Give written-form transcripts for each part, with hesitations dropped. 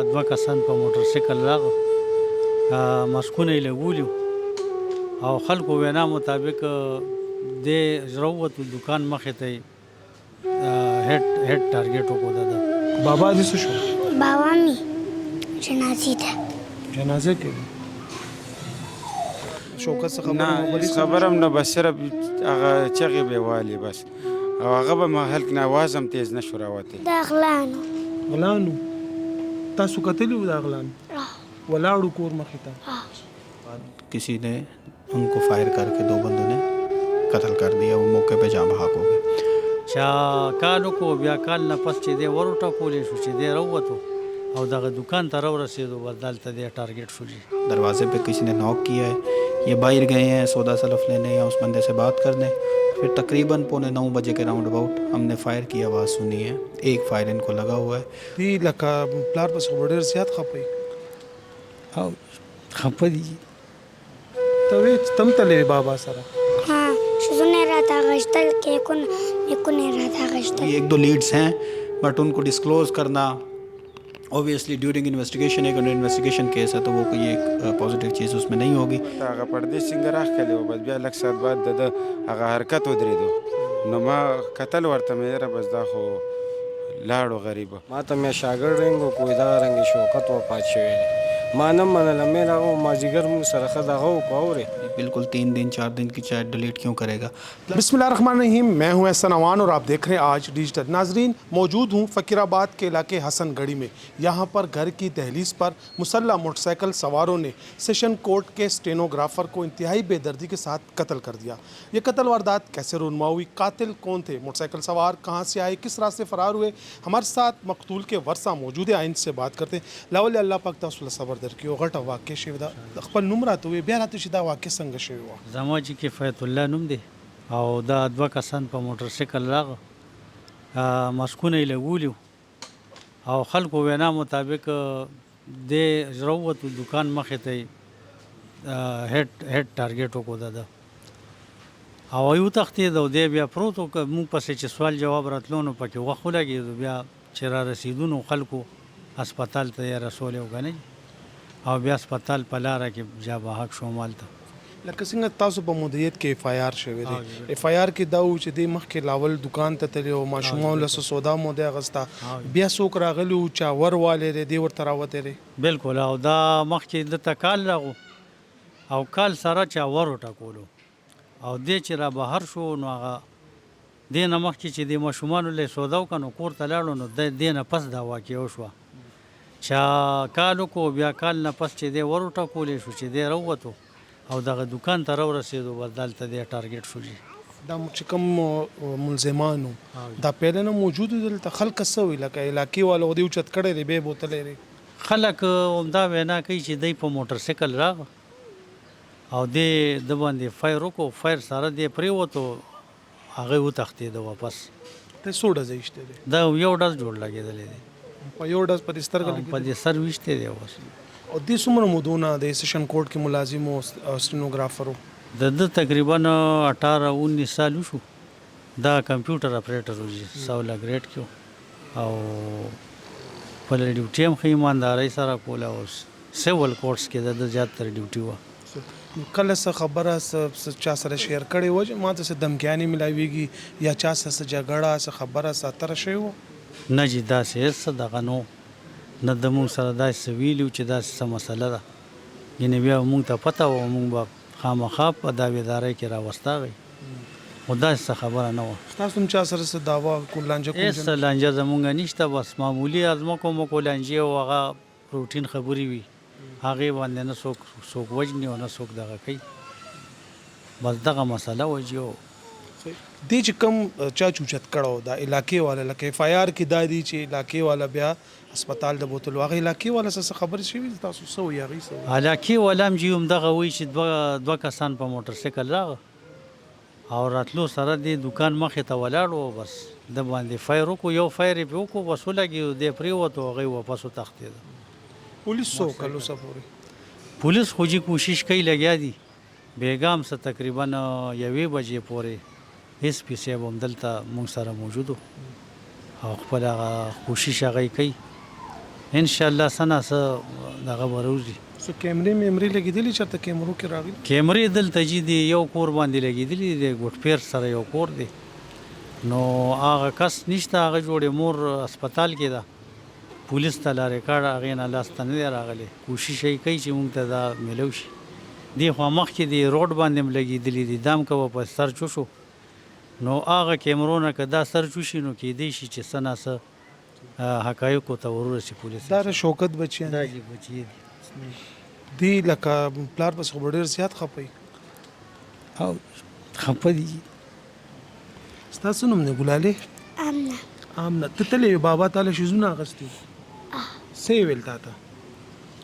دوه کسان په موټر سایکل راغله، ماسکونه یې لګولي او خلکو وینا مطابق دی راووتو دکان مخې ته یې هیډ ټارګېټ وکړو د ده. بابا دې څه شو؟ بابا مې جنازې ته جنازه کې شوکت څه نه هیڅ خبره هم نه، بس صرف هغه چغې به یې والي بس، او هغه به محل کې نه اواز هم تیز نه شو راوتی. د غلانو غلانو تاسو کتلی و د غلانو ولاړو کور مخې ته؟ کسی نے ان کو فائر کر کے 2 بندوں نے قتل کر دیا، وہ موقع پہ جاں بحق ہو گئے. چا کال وکړو بیا کال نه پس چې دی وروټکولی شو چې دی راووتو او دغه دکان ته راورسېدو، بس دلته دی ټارګېټ شو. جی دروازے پہ کسی نے نوک کیا ہے، یہ باہر گئے ہیں سودا سلف لینے یا اس بندے سے بات کرنے. پھر تقریباً 8:45 بجے کے راؤنڈ اباؤٹ ہم نے فائر کی آواز سنی ہے، ایک فائر ان کو لگا ہوا ہے. دی لکه پلار پس خو ډېر زیات خپئ او خفه دي. ته وې تم تلې بابا سره؟ ها شوزونه راته اخیستل کیکونه میکونه راته اخیستل. یہ 1-2 لیڈس ہیں بٹ ان کو ڈسکلوز کرنا اوبویسلی ډیورنګ انویسټیګیشن ایک انویسټیګیشن کیس ہے تو وہ کوئی ایک پازیټیو چیز اس میں نہیں ہوگی. هغه پردې څنګه راښکلی و، بس بیا لږ ساعت بعد د ده هغه حرکت ودرېدو، نو ما کتل ورته مې یاره بس دا خو لاړو غریبه. ما ته مې شاګرد رنګ وکړو دا رنګې شوکت وفات شوی دی، ما نه منله مې راغو مازدیګر موږ سره ښه دغه وکړو اورې بالکل 3 دن 4 دن کی چیٹ ڈیلیٹ کیوں کرے گا. بسم اللہ الرحمن الرحیم. میں ہوں احسن اوان اور آپ دیکھ رہے ہیں آج ڈیجیٹل. ناظرین موجود ہوں فقیر آباد کے علاقے حسن گڑھی میں. یہاں پر گھر کی دہلیز پر مسلح موٹر سائیکل سواروں نے سیشن کورٹ کے اسٹینوگرافر کو انتہائی بے دردی کے ساتھ قتل کر دیا. یہ قتل واردات کیسے رونما ہوئی، قاتل کون تھے، موٹر سائیکل سوار کہاں سے آئے، کس راستے فرار ہوئے؟ ہمارے ساتھ مقتول کے ورثہ موجود ہیں، آئین سے بات کرتے ہیں. لاول اللہ پاک تاسو له صبر درکړي. غټه واقع شوې ده، خپل نوم راته ووایئ، بیا راته چې دا واقع څنګه شوې وه؟ زما چې کفایت الله نوم دی او دا دوه کسان په موټر سایکل راغله، ماسکونه یې لګولي او خلکو وینا مطابق دی راووتو دکان مخې ته یې هیډ ټارګېټ وکړو د ده او وتښتېد او دی بیا پروت و. موږ پسې چې سوال جواب راتلو نو پکې وخت ولګېدو، بیا چې را رسېدو نو خلکو هسپتال ته یې رسولی و که نه، او بیا هسپتال په لاره کې جا بحق شوم هلته. لکه څنګه تاسو په مدیریت کې اف آی آر شوی دی، اف آی آر کې دا و چې دی مخکې لاول دکان ته تللی او ماشومانو له څه سودا مو دی اخیسته، بیا څوک راغلي وو چا ور والی دی، دی ورته راوتی دی؟ بالکل، او دا مخکې دته کال راغو او کال سره چا ور وټکولو او دی چې را بهر شو نو هغه دې نه مخکې چې د ماشومانو له سودا وکړه نو کور ته لاړو نو دې نه پس دا واقع وشوه. چا کال وکړو بیا کال نه پس چې دی ور وټکولی شو چې دی راووتو او دغه دکان ته راورسېدو، بس دلته دی ټارګېټ شو. جي دا چې کوم ملزمانو دا پهله نه موجود دي دلته، خلک څه وایي لکه علاقې والو دی اوچت کړی دی بیا بوتلی دی؟ خلک همدا وینا کوي چې دی په موټر سایکل راغه او دی د باندې فایر وکړو، فایر سره دی پرېوتو، هغه وتښتېده واپس. ته څو ډزه ایشتی دی؟ دا یو ډز جوړ لګېدلی دی، په یو ډز په دې سترګه په لګېدلی؟ دې سر ویشتی دی اوس. او دې څومره مودونه د سیشن کورټ کې ملازم او اسټینوګرافر و؟ د ده تقریبا 18-19 سال وشو. دا کمپیوټر اپریټر و جي سوله ګریډ کې او خپله ډیوټي هم ښه ایماندارۍ سره کوله او سیول کورټس کې د ده زیاتره ډیوټي وه. کله څه خبره چا سره شیر کړې وه چې ما ته څه دمکیانې میلاویږي یا چا سره څه جګړه څه خبره څه اتره شوې وه؟ نه جي داسې هېڅ څه دغه نو، نه د مونږ سره داسې څه ویلي وو چې داسې څه مسله ده، یعنې بیا مونږ ته پته وه مونږ به خامخا په داویدارۍ کې راوستاغئ، خو داسې څه خبره نه وه. تاسو هم چا سره څه دعوه لانجه هېڅ څه لانجه زمونږ نشته، بس معمولي ازمکو مکو لانجې او هغه روټین خبرې وي، هغې باندې نه څوک وجني او نه څوک دغه کوي، بس دغه مسله وه جي. دی چې کوم چا چوچت کړو دا علاقې والا لکه اف آی آر کې دا دی چې علاقې والا بیا هسپتال د بوتلو، هغه علاقې والا څه خبرې شوي تاسو څه وایي هغې څه وایي؟ علاقې والا هم جي همدغه وایي چې دوه کسان په موټر سایکل راغه او راتلو سره دی دکان مخې ته ولاړ و، بس د باندې فایر وکړو، یو فایر یې پرې وکړو، بس ولګېدو، دی پرېوتو، هغوی واپس وتښتېده. پولیس څو کلو څه پورې؟ پولیس خو جي کوشش کوي لګیا دي، بیګا هم څه تقریبا 1 بجې پورې ایس پي صاحب هم دلته موږ سره موجود و او خپل هغه کوشش هغه کوي ان شاء الله سنه څه دغه بروزي سو کیمرې میمرې لګېدلې چېرته کیمرو کې راغلي کیمرې دلته چې دی یو کور باندې لګېدلي دی ګوټ پیر سره یو کور دی نو هغه کس نشته هغه جوړې مور هسپتال کې ده پولیس ته لارې کاړه هغې نه لاسته نه دی راغلی کوشش یې کوي چې مونږ ته دا میلو شي دې خوا مخکې د روډ باندې هم لګېدلي دي دا هم که به په سر چوشو نو هغه کیمرو نه که دا سر چوشي نو کیدی شي چې څه نه څه حقایقو ته ورورسي پولیس دا د شوکت بچیان دا دي بچي دي دی لکه پلار پس خو به ډېر زیات خپوي او خفه دي ستاسو نوم دی ګلالې آمنه آمنه ته تللی وې بابا تاله شیزونه اخیستي څه یې ویل تا ته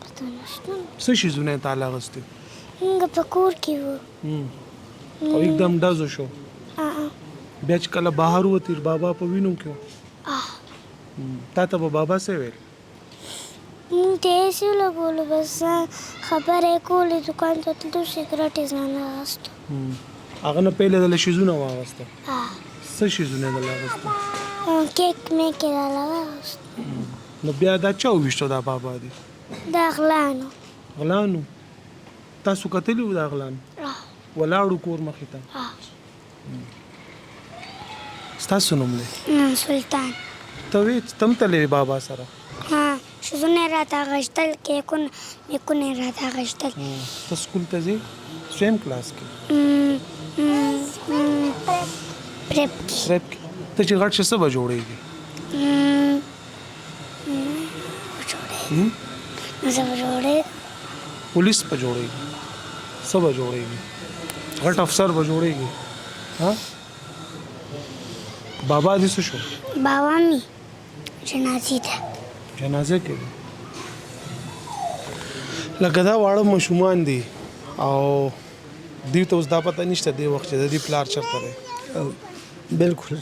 پته نشته څه شیزونه یې تاله اخیستي موږ په کور کې وو او एकदम ډزو شو بیا چې کله بهر وتې بابا په وینو کې و تا ته به بابا څه ویل موږ ته یې هېڅ لګولو بس خبرې یې کولې دوکان ته تلو سګرټ یې ځان اخیستو هغه نه پهله دله شیزونه واغسته څه شیزونه دله اخیسته کیک میک یې راله واخیست نو بیا دا چا وویشتو دا بابا دی د غلانو غلانو تاسو کتلی وو دا غلانو ولاړو کور مخې ته ستاسو نوم دی سلطان ته وې تم تللی وې بابا سره ها شیزونه یې راته اخیستل کیکونه میکونه یې راته اخیستل ته سکول ته ځې سویم کلاس کې پریپ کې پریپ کې ته چې غټ شې څه به جوړېږي زه به جوړېږم پولیس به جوړېږي څه به جوړېږي غټ افسر به جوړېږي ها بابا دې څه شو بابا مې جنازې ته جنازه کې لکه دا واړه ماشومان دي او دوی ته اوس دا پته نشته دی وخت چې د دې پلار چېرته دی بالکل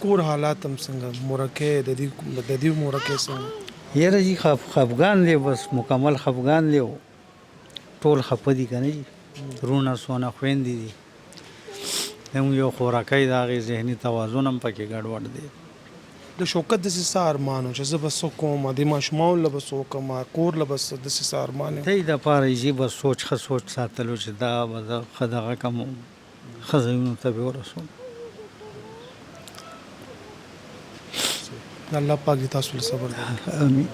کور حالات هم څنګه مورکې د دې مورکې څنګه یاره جی خفګان دی بس مکمل خفګان دی ټول خفه دي که نه جي رونه سونه خویندې دي زموږ یو خوراکۍ د هغې ذهني توازن هم پکې ګډوډ دی د شوکت داسې څه ارمان و چې زه به څه کوم د ماشومانو له به څه وکړم کور له به داسې څه ارمان ته یې دپاره یې بس سوچ ښه سوچ ساتلو چې دا به زه ښه دغه کم ښه ځایونو ته به ورسوم الله پاک دې تاسو له صبر درکړي امین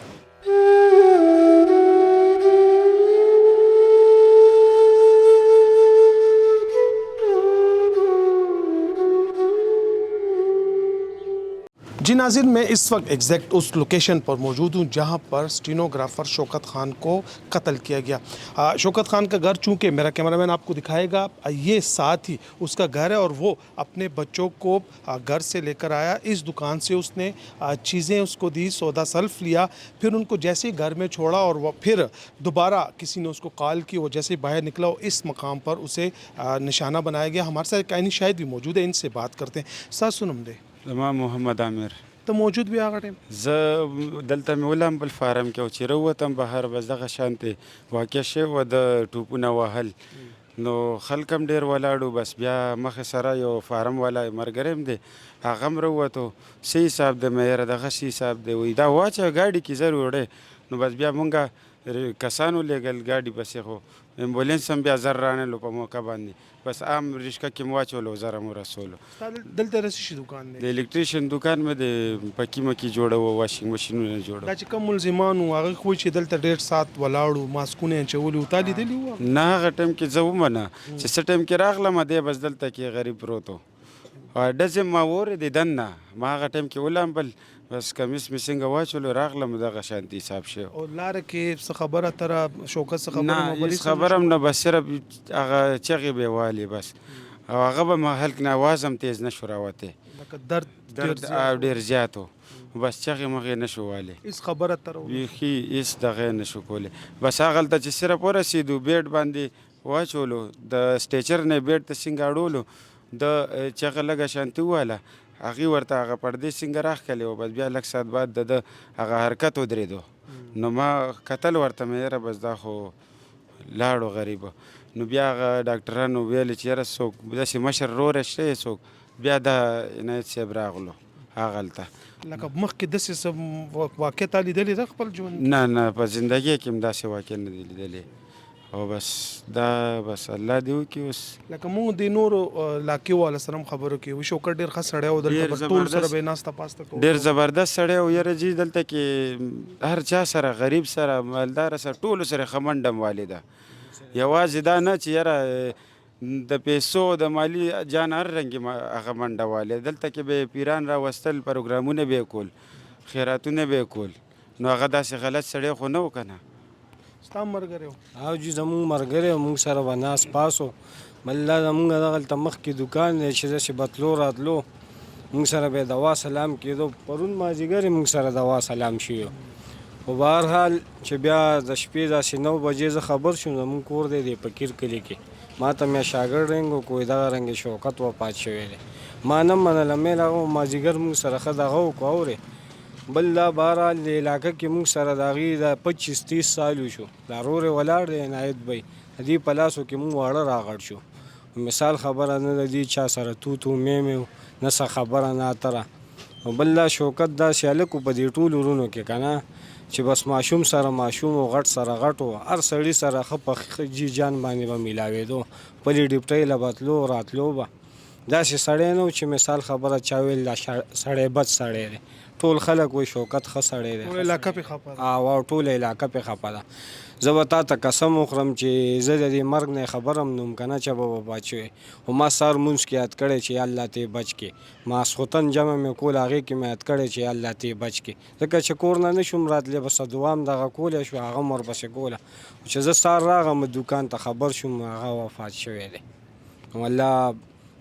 जी नाज़रीन मैं इस वक्त एग्जैक्ट उस लोकेशन पर मौजूद हूँ जहाँ पर स्टीनोग्राफ़र शौकत ख़ान को कत्ल किया गया। शौकत ख़ान का घर चूँकि मेरा कैमरामैन आपको दिखाएगा ये साथ ही उसका घर है और वो अपने बच्चों को घर से लेकर आया, इस दुकान से उसने चीज़ें उसको दी, सौदा सल्फ लिया, फिर उनको जैसे ही घर में छोड़ा और वो फिर दोबारा किसी ने उसको कॉल की, वो जैसे ही बाहर निकला इस मकाम पर उसे निशाना बनाया गया। हमारे साथ कायनी शायद भी मौजूद है, इनसे बात करते हैं। सर सुनम दे زما محمد عامر ته موجود بیا هغه ټیم زه دلته مې ولم بل فارم کې چې راووتم بهر بس دغه شانتې واقع شوی د ټوپونه وهل نو خلک هم ډېر ولاړو بس بیا مخې سره یو فارم والا ملګری هم دی هغه هم راووتو څه حساب دی مې یاره دغه څه حساب دی وایي دا واچوه ګاډي کې زر وړې نو بس بیا مونږ کسانو لېږل ګاډي پسې خو امبولینس هم بیا زر رانلو په موقع باندې بس عام رشکه کې مو واچولو زر مو رسولو دلته رسې شي دکان د دی الکتریشن دکان مې د پکي مکي جوړو واشنګ ماشینونه جوړو دا چې کوم ملزمان وو هغه خو چې دلته ډېر سات ولاړو ماسکونه یې اچولي وو تا لیدلي وو نه هغه ټایم کې زه ومنه چې څه ټایم کې راغلم دی بس دلته کې غریب پروت و ډزې ما اورېدې دننه ما هغه ټایم کې ولامبل بس کمیس مې څنګه واچولو راغلم دغه شانتي حساب شوی او لاره کې څه خبره تره شوکت څه نه خبره هېڅ خبره هم نه بس صرف هغه چغې به والې بس او هغه به محل کې نه اواز هم تیز نه شو راوتی لکه درد ډېر زیات و بس چغې مغې نه شو والی هېڅ خبره تره بیخي هېڅ دغه نه شو کولی بس هغلته چې صرف ورسېدو بیډ باندې واچولو د سټیچر نه بیډ ته څنګه اړولو د چغه لږه شانتي وواله هغې ورته هغه پردې څنګه راښکلې وه بس بیا لږ ساعت بعد د هغه حرکت ودرېدو نو ما کتل ورته مې یاره بس دا خو لاړو غریبه نو بیا هغه ډاکټرانو ویلې چې یاره څوک داسې مشر روره شته څوک بیا دا عنایت صاحب راغلو هغلته. لکه مخکې داسې څه واقع تا لیدلې ده خپل ژوند؟ نه په زندګۍ کې هم داسې واقع نه دی لیدلی، او بس دا بس الله دې وکړي. اوس لکه موږ د نورو علاقې والا سره هم خبرو کې و شوکت ډېر ښه سړی و، دلته به ټول سره به یې ناسته پاسته کوو. ډېر زبردست سړی و یاره جي. دلته کې هر چا سره، غریب سره، مالدار سره، ټولو سره ښه منډه والې ده. یوازې دا نه چې یاره د پیسو د مالی جان هر رنګې هغه منډه والې. دلته کې به پیران راوستل، پروګرامونه به یې کول، خیراتونه به یې کول. نو هغه داسې غلط سړی خو نه و که نه. ستا هم ملګری و؟ او جي زمونږ ملګری و، موږ سره به ناست پاس و. بل دا زمونږ دغلته مخکې دوکان دی چې داسې به تلو راتلو، موږ سره به یې دوا سلام کېدو. پرون مازدیګر یې موږ سره دوا سلام شوي و. خو بهرحال چې بیا د شپې داسې 9 بجې زه خبر شوم زمونږ کور دی د فقیر کلي کې. ما ته مې شاګرد رنګ وکړو، دغه رنګې شوکت وفات شوی دی. ما نه منله، مې هغه مازدیګر موږ سره ښه دغه وکړو. اورې بل دا بهرحال د علاقه کې موږ سره د هغې د 25-30 سال وشو. دا رور یې ولاړ دی عنایت بی، د دې په لاسو کې موږ واړه راغړ شو. مثال خبره نه د دې چا سره تو مې نه څه خبره نه اتره. او بل دا شوکت داسې هلک و په دې ټولو ورونو کې که نه، چې بس ماشوم سره ماشوم و، غټ سره غټ و، هر سړي سره ښه په جي جان باندې به میلاوېدو. خپلې ډیپټۍ له به تلو راتلو به. داسې سړی نه و چې مثال خبره چا ویل دا سړی بد سړی دی. ټول خلک وایي شوکت ښه سړی دی. ټول علاقه پې خفه ده. او ټوله علاقه پې خفه ده. زه به تا ته قسم وخورم چې زه د دې مرګ نه خبر هم نوم که نه چې به وفات شوی. خو ما سهار مونځ کې یاد کړی چې یا الله ته بچ کې. ماسخوتن جمع مې کول، هغې کې مې یاد کړی چې یا الله ته بچ کې. ځکه چې کور نه نه شوم راتلی، بس دعا هم دغه کولی شو، هغه هم ورپسې کوله. چې زه سهار راغم دوکان ته خبر شوم هغه وفات شوی دی. والله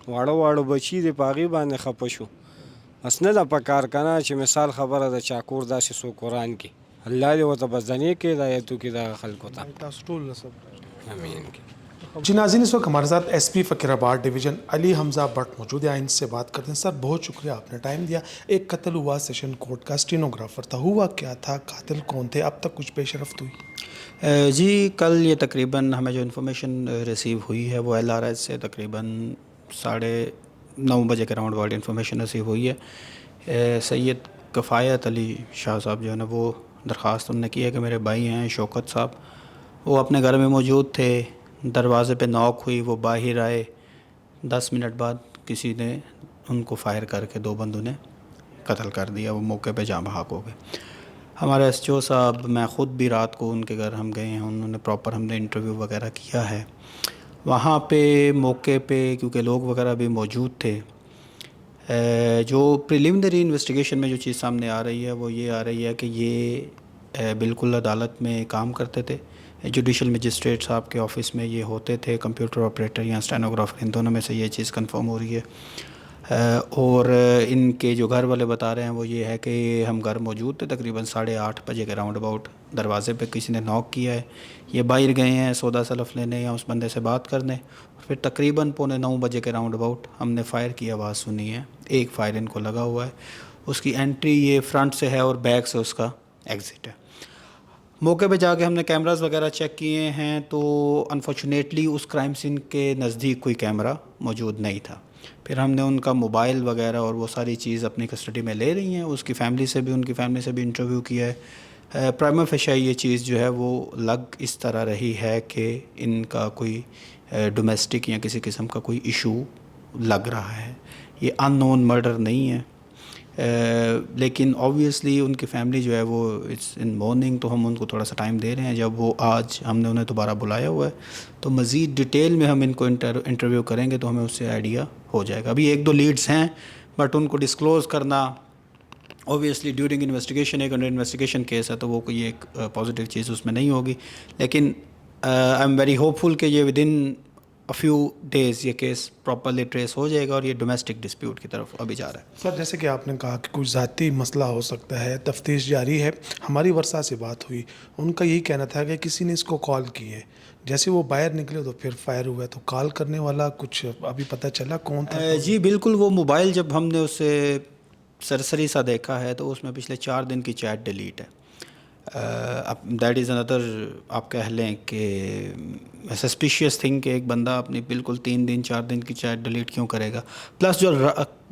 واړه بچي دي، په هغې باندې خفه شو. بس نه ده په کار که نه چې مثال خبره ده چې کور داسې څوک قرآن کې الله دې ورته بزدنې کې د آیتو کې دغه خلکو ته تاسو ټول له صبر. امین. جی ناظرین، اس وقت ہمارے ساتھ ایس پی فقیر آباد ڈویژن علی حمزہ بٹ موجود ہیں. ان سے بات کرتے ہیں. سر بہت شکریہ، آپ نے ٹائم دیا. ایک قتل ہوا سیشن کورٹ کا، اسٹینوگرافر تھا، ہوا کیا تھا، قاتل کون تھے، اب تک کچھ پیش رفت ہوئی؟ جی کل یہ تقریباً ہمیں جو انفارمیشن ریسیو ہوئی ہے وہ LRS سے تقریباً 9:30 بجے کے راؤنڈ اباؤٹ انفارمیشن ریسیو ہوئی ہے. سید کفایت علی شاہ صاحب جو ہے نا وہ درخواست انہوں نے کی ہے کہ میرے بھائی ہیں شوکت صاحب، وہ اپنے گھر میں موجود تھے، دروازے پہ نوک ہوئی، وہ باہر آئے، 10 منٹ بعد کسی نے ان کو فائر کر کے 2 بندوں نے قتل کر دیا. وہ موقع پہ جاں بحق ہو گئے. ہمارے SHO صاحب، میں خود بھی رات کو ان کے گھر ہم گئے ہیں، انہوں نے پراپر ہم نے انٹرویو وغیرہ کیا ہے. وہاں پہ موقع پہ کیونکہ لوگ وغیرہ بھی موجود تھے، جو پریلیمنری انویسٹیگیشن میں جو چیز سامنے آ رہی ہے وہ یہ آ رہی ہے کہ یہ بالکل عدالت میں کام کرتے تھے. جوڈیشل مجسٹریٹ صاحب کے آفس میں یہ ہوتے تھے، کمپیوٹر آپریٹر یا اسٹینوگرافر، ان دونوں میں سے یہ چیز کنفرم ہو رہی ہے. اور ان کے جو گھر والے بتا رہے ہیں وہ یہ ہے کہ ہم گھر موجود تھے، تقریباً 8:30 بجے کے راؤنڈ اباؤٹ دروازے پہ کسی نے نوک کیا ہے. یہ باہر گئے ہیں سودا سلف لینے یا اس بندے سے بات کرنے. پھر تقریباً 8:45 بجے کے راؤنڈ اباؤٹ ہم نے فائر کی آواز سنی ہے. ایک فائر ان کو لگا ہوا ہے، اس کی انٹری یہ فرنٹ سے ہے اور بیک سے اس کا ایگزٹ ہے. موقع پہ جا کے ہم نے کیمراز وغیرہ چیک کیے ہیں تو انفارچونیٹلی اس کرائم سین کے نزدیک کوئی کیمرہ موجود نہیں تھا. پھر ہم نے ان کا موبائل وغیرہ اور وہ ساری چیز اپنی کسٹڈی میں لے رہی ہیں. اس کی فیملی سے بھی، ان کی فیملی سے بھی انٹرویو کیا ہے. پرائما فیشی یہ چیز جو ہے وہ لگ اس طرح رہی ہے کہ ان کا کوئی ڈومیسٹک یا کسی قسم کا کوئی ایشو لگ رہا ہے. یہ ان نون مرڈر نہیں ہے، لیکن آبویسلی ان کی فیملی جو ہے وہ اٹس ان مارننگ، تو ہم ان کو تھوڑا سا ٹائم دے رہے ہیں. جب وہ آج ہم نے انہیں دوبارہ بلایا ہوا ہے تو مزید ڈیٹیل میں ہم ان کو انٹرویو کریں گے تو ہمیں اس سے آئیڈیا ہو جائے گا. ابھی 1-2 لیڈز ہیں بٹ ان کو ڈسکلوز کرنا اوبویسلی ڈیورنگ انویسٹیگیشن، ایک انڈر انویسٹیگیشن کیس ہے تو وہ کوئی ایک پازیٹیو چیز اس میں نہیں ہوگی. لیکن آئی ایم ویری ہوپ فل کہ یہ ود ان فیو ڈیز یہ کیس پراپرلی ٹریس ہو جائے گا اور یہ ڈومیسٹک ڈسپیوٹ کی طرف ابھی جا رہا ہے. سر جیسے کہ آپ نے کہا کہ کوئی ذاتی مسئلہ ہو سکتا ہے، تفتیش جاری ہے. ہماری ورثہ سے بات ہوئی، ان کا یہی کہنا تھا کہ کسی نے اس کو کال کی ہے. جیسے وہ باہر نکلے تو پھر فائر ہوا. تو کال کرنے والا کچھ ابھی پتہ چلا کون تھا؟ جی بالکل، وہ موبائل جب ہم نے اسے سرسری سا دیکھا ہے تو اس میں پچھلے 4 دن کی چیٹ ڈیلیٹ ہے. دیٹ از اندر آپ کہہ لیں کہ سسپیشیس تھنگ کہ ایک بندہ اپنی بالکل 3 دن 4 دن کی چیٹ ڈیلیٹ کیوں کرے گا. پلس جو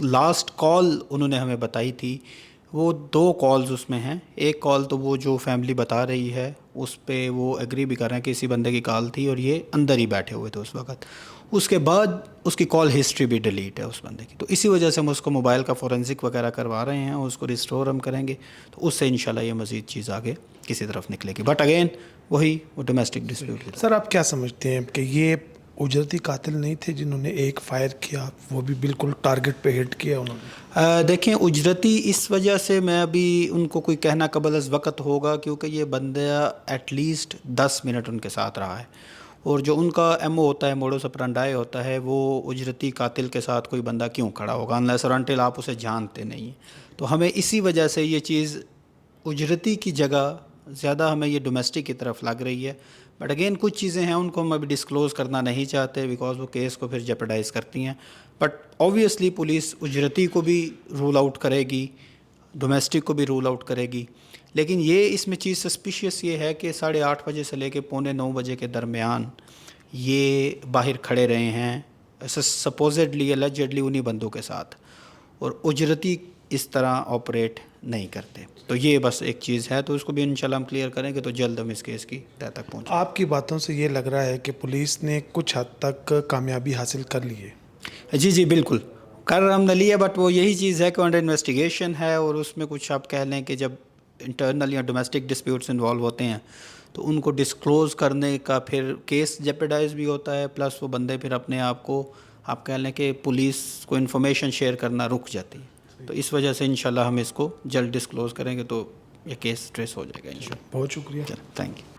لاسٹ کال انہوں نے ہمیں بتائی تھی وہ 2 کالز اس میں ہیں. ایک کال تو وہ جو فیملی بتا رہی ہے اس پہ وہ ایگری بھی کر رہے ہیں کہ اسی بندے کی کال تھی اور یہ اندر ہی بیٹھے ہوئے تھے اس وقت. اس کے بعد اس کی کال ہسٹری بھی ڈیلیٹ ہے اس بندے کی. تو اسی وجہ سے ہم اس کو موبائل کا فورینسک وغیرہ کروا رہے ہیں اور اس کو ریسٹور ہم کریں گے تو اس سے انشاءاللہ یہ مزید چیز آگے کسی طرف نکلے گی. بٹ اگین وہی وہ ڈومیسٹک ڈسپیوٹ. سر آپ کیا سمجھتے ہیں کہ یہ اجرتی قاتل نہیں تھے جنہوں نے ایک فائر کیا, وہ بھی بالکل ٹارگٹ پہ ہٹ کیا انہوں نے؟ دیکھیں اجرتی اس وجہ سے میں ابھی ان کو کوئی کہنا قبل از وقت ہوگا کیونکہ یہ بندہ ایٹ لیسٹ 10 منٹ ان کے ساتھ رہا ہے اور جو ان کا ایم او ہوتا ہے, موڈوس اپرانڈائی ہوتا ہے, وہ اجرتی قاتل کے ساتھ کوئی بندہ کیوں کھڑا ہوگا انلیس اور انٹل آپ اسے جانتے نہیں ہیں. تو ہمیں اسی وجہ سے یہ چیز اجرتی کی جگہ زیادہ ہمیں یہ ڈومیسٹک کی طرف لگ رہی ہے. بٹ اگین کچھ چیزیں ہیں ان کو ہم ابھی ڈسکلوز کرنا نہیں چاہتے بیکاز وہ کیس کو پھر جیپیڈائز کرتی ہیں. بٹ اوبویسلی پولیس اجرتی کو بھی رول آؤٹ کرے گی, ڈومیسٹک کو بھی رول آؤٹ کرے گی. لیکن یہ اس میں چیز سسپیشیس یہ ہے کہ 8:30 بجے سے لے کے 8:45 بجے کے درمیان یہ باہر کھڑے رہے ہیں سپوزڈلی الجڈلی انہی بندوں کے ساتھ, اور اجرتی اس طرح آپریٹ نہیں کرتے. تو یہ بس ایک چیز ہے, تو اس کو بھی انشاءاللہ ہم کلیئر کریں گے تو جلد ہم اس کیس کی تہہ تک پہنچیں. آپ کی باتوں سے یہ لگ رہا ہے کہ پولیس نے کچھ حد تک کامیابی حاصل کر لی ہے. جی بالکل کر ہم نے لیا, بٹ وہ یہی چیز ہے کہ انڈر انویسٹیگیشن ہے اور اس میں کچھ آپ کہہ لیں کہ جب انٹرنل یا ڈومیسٹک ڈسپیوٹس انوالو ہوتے ہیں تو ان کو ڈسکلوز کرنے کا پھر کیس جیپیڈائز بھی ہوتا ہے. پلس وہ بندے پھر اپنے آپ کو آپ کہہ لیں کہ پولیس کو انفارمیشن شیئر کرنا رک جاتی ہے. تو اس وجہ سے انشاءاللہ ہم اس کو جلد ڈسکلوز کریں گے تو یہ کیس ٹریس ہو جائے گا انشاءاللہ. بہت شکریہ. تھینک یو.